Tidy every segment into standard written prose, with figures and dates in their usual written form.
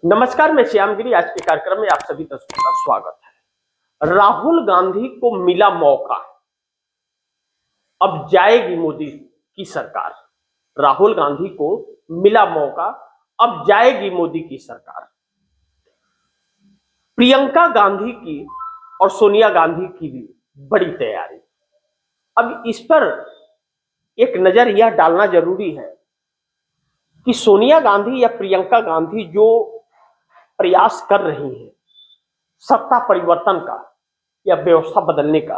नमस्कार, मैं श्यामगिरी। आज के कार्यक्रम में आप सभी दर्शकों का स्वागत है। राहुल गांधी को मिला मौका, अब जाएगी मोदी की सरकार। राहुल गांधी को मिला मौका, अब जाएगी मोदी की सरकार। प्रियंका गांधी की और सोनिया गांधी की भी बड़ी तैयारी। अब इस पर एक नजर यह डालना जरूरी है कि सोनिया गांधी या प्रियंका गांधी जो प्रयास कर रही हैं सत्ता परिवर्तन का या व्यवस्था बदलने का,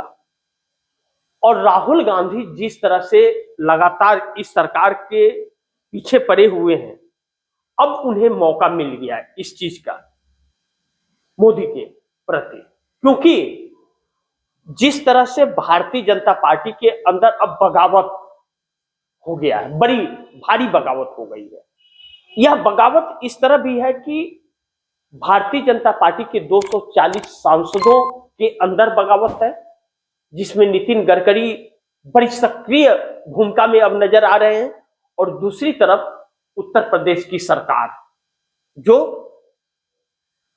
और राहुल गांधी जिस तरह से लगातार इस सरकार के पीछे पड़े हुए हैं, अब उन्हें मौका मिल गया है इस चीज का मोदी के प्रति। क्योंकि जिस तरह से भारतीय जनता पार्टी के अंदर अब बगावत हो गया है, बड़ी भारी बगावत हो गई है। यह बगावत इस तरह भी है कि भारतीय जनता पार्टी के 240 सांसदों के अंदर बगावत है, जिसमें नितिन गडकरी बड़ी सक्रिय भूमिका में अब नजर आ रहे हैं, और दूसरी तरफ उत्तर प्रदेश की सरकार जो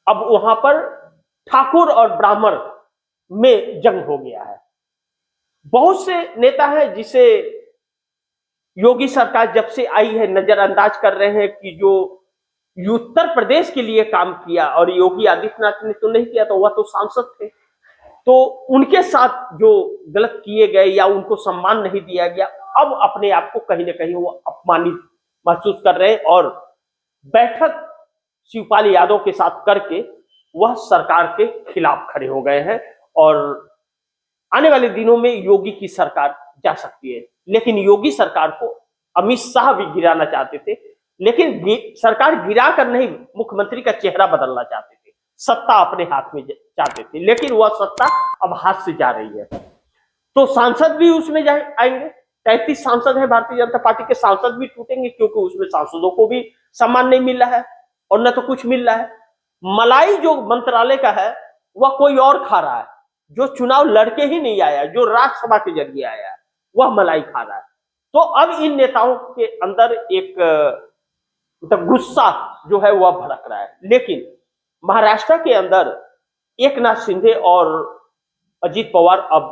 अब वहां पर ठाकुर और ब्राह्मण में जंग हो गया है। बहुत से नेता हैं जिसे योगी सरकार जब से आई है नजरअंदाज कर रहे हैं कि जो उत्तर प्रदेश के लिए काम किया, और योगी आदित्यनाथ ने तो नहीं किया, तो वह तो सांसद थे, तो उनके साथ जो गलत किए गए या उनको सम्मान नहीं दिया गया, अब अपने आप को कहीं ना कहीं वो अपमानित महसूस कर रहे हैं, और बैठक शिवपाल यादव के साथ करके वह सरकार के खिलाफ खड़े हो गए हैं। और आने वाले दिनों में योगी की सरकार जा सकती है, लेकिन योगी सरकार को अमित शाह भी गिराना चाहते थे, लेकिन सरकार गिरा कर नहीं, मुख्यमंत्री का चेहरा बदलना चाहते थे, सत्ता अपने हाथ में चाहते थे, लेकिन वह सत्ता अब हाथ से जा रही है। तो सांसद भी उसमें आएंगे। 33 सांसद है भारतीय जनता पार्टी के, सांसद भी टूटेंगे क्योंकि उसमें सांसदों को भी सम्मान नहीं मिल रहा है और न तो कुछ मिल रहा है। मलाई जो मंत्रालय का है वह कोई और खा रहा है, जो चुनाव लड़के ही नहीं आया, जो राज्यसभा के जरिए आया है, वह मलाई खा रहा है। तो अब इन नेताओं के अंदर एक गुस्सा जो है वह भड़क रहा है। लेकिन महाराष्ट्र के अंदर एकनाथ शिंदे और अजित पवार अब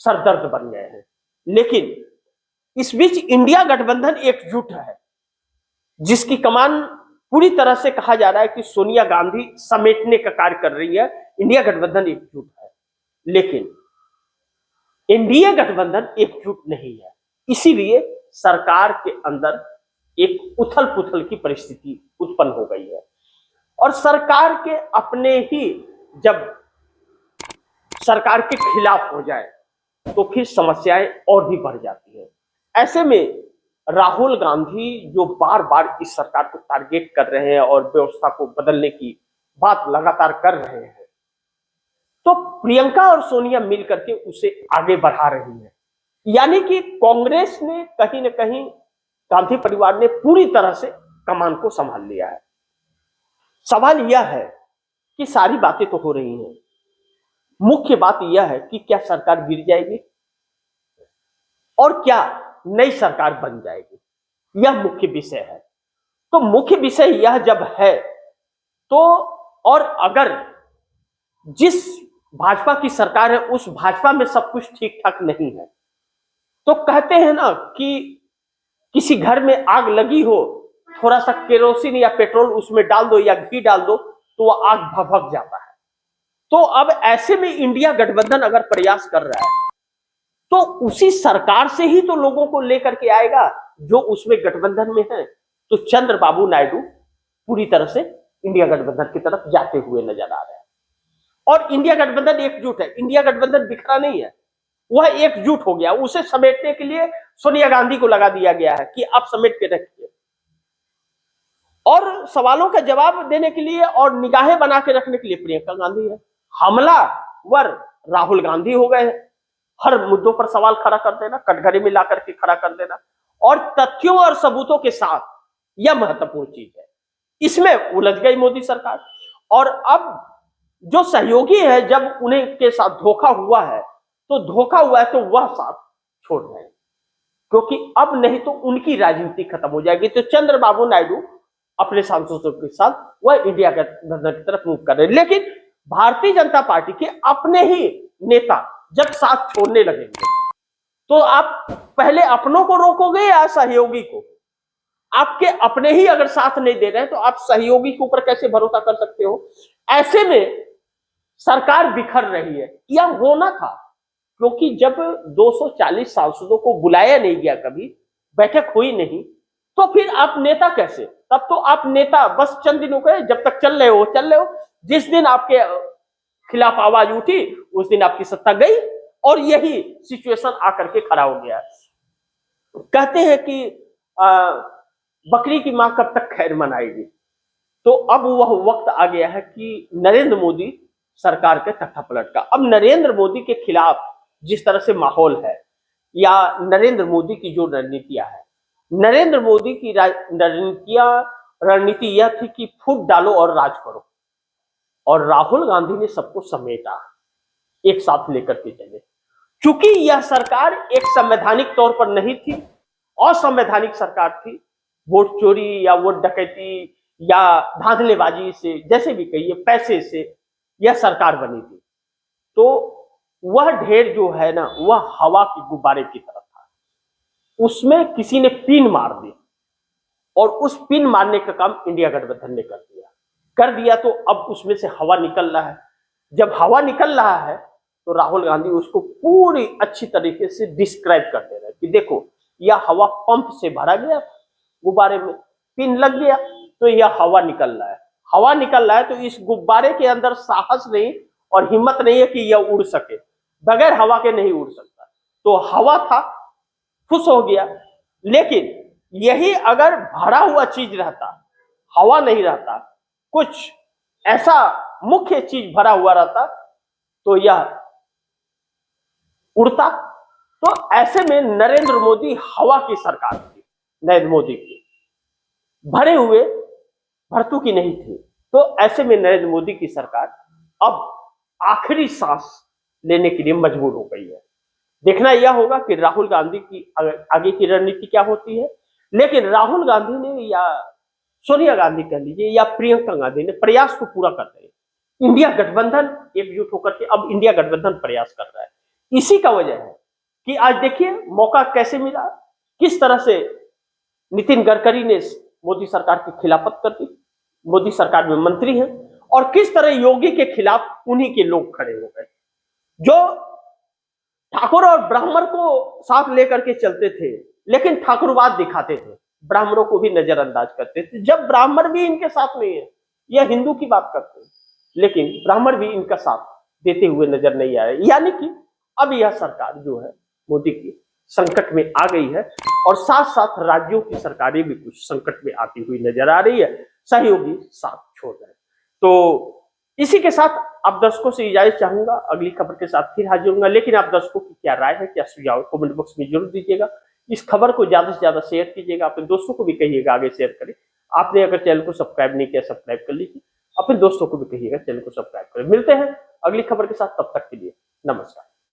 सरदर्द बन गए हैं, लेकिन इस बीच इंडिया गठबंधन एकजुट है, जिसकी कमान पूरी तरह से कहा जा रहा है कि सोनिया गांधी समेटने का कार्य कर रही है। इंडिया गठबंधन एकजुट है, लेकिन एनडीए गठबंधन एकजुट नहीं है, इसीलिए सरकार के अंदर एक उथल पुथल की परिस्थिति उत्पन्न हो गई है। और सरकार के अपने ही जब सरकार के खिलाफ हो जाए तो फिर समस्याएं और भी बढ़ जाती है। ऐसे में राहुल गांधी जो बार बार इस सरकार को टारगेट कर रहे हैं और व्यवस्था को बदलने की बात लगातार कर रहे हैं, तो प्रियंका और सोनिया मिलकर के उसे आगे बढ़ा रही है। यानी कि कांग्रेस ने कहीं ना कहीं, गांधी परिवार ने पूरी तरह से कमान को संभाल लिया है। सवाल यह है कि सारी बातें तो हो रही हैं, मुख्य बात यह है कि क्या सरकार गिर जाएगी और क्या नई सरकार बन जाएगी, यह मुख्य विषय है। तो मुख्य विषय यह जब है तो, और अगर जिस भाजपा की सरकार है उस भाजपा में सब कुछ ठीक ठाक नहीं है, तो कहते हैं ना कि किसी घर में आग लगी हो, थोड़ा सा केरोसिन या पेट्रोल उसमें डाल दो या घी डाल दो तो वह आग भभक जाता है। तो अब ऐसे में इंडिया गठबंधन अगर प्रयास कर रहा है तो उसी सरकार से ही तो लोगों को लेकर के आएगा जो उसमें गठबंधन में है। तो चंद्रबाबू नायडू पूरी तरह से इंडिया गठबंधन की तरफ जाते हुए नजर आ रहे हैं, और इंडिया गठबंधन एकजुट है। इंडिया गठबंधन बिखरा नहीं है, वह एकजुट हो गया। उसे समेटने के लिए सोनिया गांधी को लगा दिया गया है कि आप समेट के रखिए, और सवालों का जवाब देने के लिए और निगाहें बना के रखने के लिए प्रियंका गांधी है। हमलावर राहुल गांधी हो गए हैं, हर मुद्दों पर सवाल खड़ा कर देना, कटघरे में ला करके खड़ा कर देना, और तथ्यों और सबूतों के साथ। यह महत्वपूर्ण चीज है, इसमें उलझ गई मोदी सरकार। और अब जो सहयोगी है, जब उन्हें के साथ धोखा हुआ है तो धोखा हुआ है तो वह साथ छोड़ रहे हैं, क्योंकि अब नहीं तो उनकी राजनीति खत्म हो जाएगी। तो चंद्रबाबू नायडू अपने सांसदों के साथ वह इंडिया गठबंधन की तरफ मूव कर रहे हैं। लेकिन भारतीय जनता पार्टी के अपने ही नेता जब साथ छोड़ने लगेंगे तो आप पहले अपनों को रोकोगे या सहयोगी को? आपके अपने ही अगर साथ नहीं दे रहे हैं तो आप सहयोगी के ऊपर कैसे भरोसा कर सकते हो? ऐसे में सरकार बिखर रही है। यह होना था क्योंकि जब 240 सांसदों को बुलाया नहीं गया, कभी बैठक हुई नहीं, तो फिर आप नेता कैसे? तब तो आप नेता बस चंद दिनों के, जब तक चल रहे हो चल रहे हो। जिस दिन आपके खिलाफ आवाज उठी उस दिन आपकी सत्ता गई और यही सिचुएशन आकर के खड़ा हो गया। कहते हैं कि बकरी की मां कब तक खैर मनाएगी। तो अब वह वक्त आ गया है कि नरेंद्र मोदी सरकार के तख्तापलट का। अब नरेंद्र मोदी के खिलाफ जिस तरह से माहौल है या नरेंद्र मोदी की जो रणनीतियां है, नरेंद्र मोदी की रणनीति यह थी कि फूट डालो और राज करो, और राहुल गांधी ने सबको समेटा, एक साथ लेकर के चले। चूंकि यह सरकार एक संवैधानिक तौर पर नहीं थी, असंवैधानिक सरकार थी, वोट चोरी या वोट डकैती या धांधलेबाजी से, जैसे भी कहिए, पैसे से यह सरकार बनी थी। तो वह ढेर जो है ना, वह हवा के गुब्बारे की तरह था। उसमें किसी ने पिन मार दी और उस पिन मारने का काम इंडिया गठबंधन ने कर दिया। तो अब उसमें से हवा निकल रहा है। जब हवा निकल रहा है तो राहुल गांधी उसको पूरी अच्छी तरीके से डिस्क्राइब कर दे रहे हैं कि देखो, यह हवा पंप से भरा गया, गुब्बारे में पिन लग गया तो यह हवा निकल रहा है। हवा निकल रहा है तो इस गुब्बारे के अंदर साहस नहीं और हिम्मत नहीं है कि यह उड़ सके, बगैर हवा के नहीं उड़ सकता। तो हवा था, खुश हो गया। लेकिन यही अगर भरा हुआ चीज रहता, हवा नहीं रहता, कुछ ऐसा मुख्य चीज भरा हुआ रहता तो यह उड़ता। तो ऐसे में नरेंद्र मोदी हवा की सरकार थी, नरेंद्र मोदी की भरे हुए भर्तू की नहीं थी। तो ऐसे में नरेंद्र मोदी की सरकार अब आखिरी सांस लेने के लिए मजबूर हो गई है। देखना यह होगा कि राहुल गांधी की आगे की रणनीति क्या होती है। लेकिन राहुल गांधी ने या सोनिया गांधी कह लीजिए या प्रियंका गांधी ने प्रयास को पूरा कर रहे हैं। इंडिया गठबंधन एकजुट होकर के अब इंडिया गठबंधन प्रयास कर रहा है। इसी का वजह है कि आज देखिए मौका कैसे मिला, किस तरह से नितिन गडकरी ने मोदी सरकार की खिलाफत कर दी, मोदी सरकार में मंत्री हैं, और किस तरह योगी के खिलाफ उन्हीं के लोग खड़े हो गए जो ठाकुर और ब्राह्मण को साथ लेकर के चलते थे, लेकिन ठाकुरवाद दिखाते थे, ब्राह्मणों को भी नजरअंदाज करते थे। जब ब्राह्मण भी इनके साथ नहीं है, यह हिंदू की बात करते हैं, लेकिन ब्राह्मण भी इनका साथ देते हुए नजर नहीं आ रहे। यानी कि अब यह सरकार जो है मोदी की संकट में आ गई है, और साथ साथ राज्यों की सरकारें भी कुछ संकट में आती हुई नजर आ रही है, सहयोगी साथ छोड़ रहे हैं। तो इसी के साथ आप दर्शकों से इजाजत चाहूंगा, अगली खबर के साथ फिर हाजिर होऊंगा। लेकिन आप दर्शकों की क्या राय है, क्या सुझाव, कमेंट बॉक्स में जरूर दीजिएगा। इस खबर को ज्यादा से ज्यादा शेयर कीजिएगा, अपने दोस्तों को भी कहिएगा आगे शेयर करें। आपने अगर चैनल को सब्सक्राइब नहीं किया, सब्सक्राइब कर लीजिए, अपने दोस्तों को भी कहिएगा चैनल को सब्सक्राइब करें। मिलते हैं अगली खबर के साथ, तब तक के लिए नमस्कार।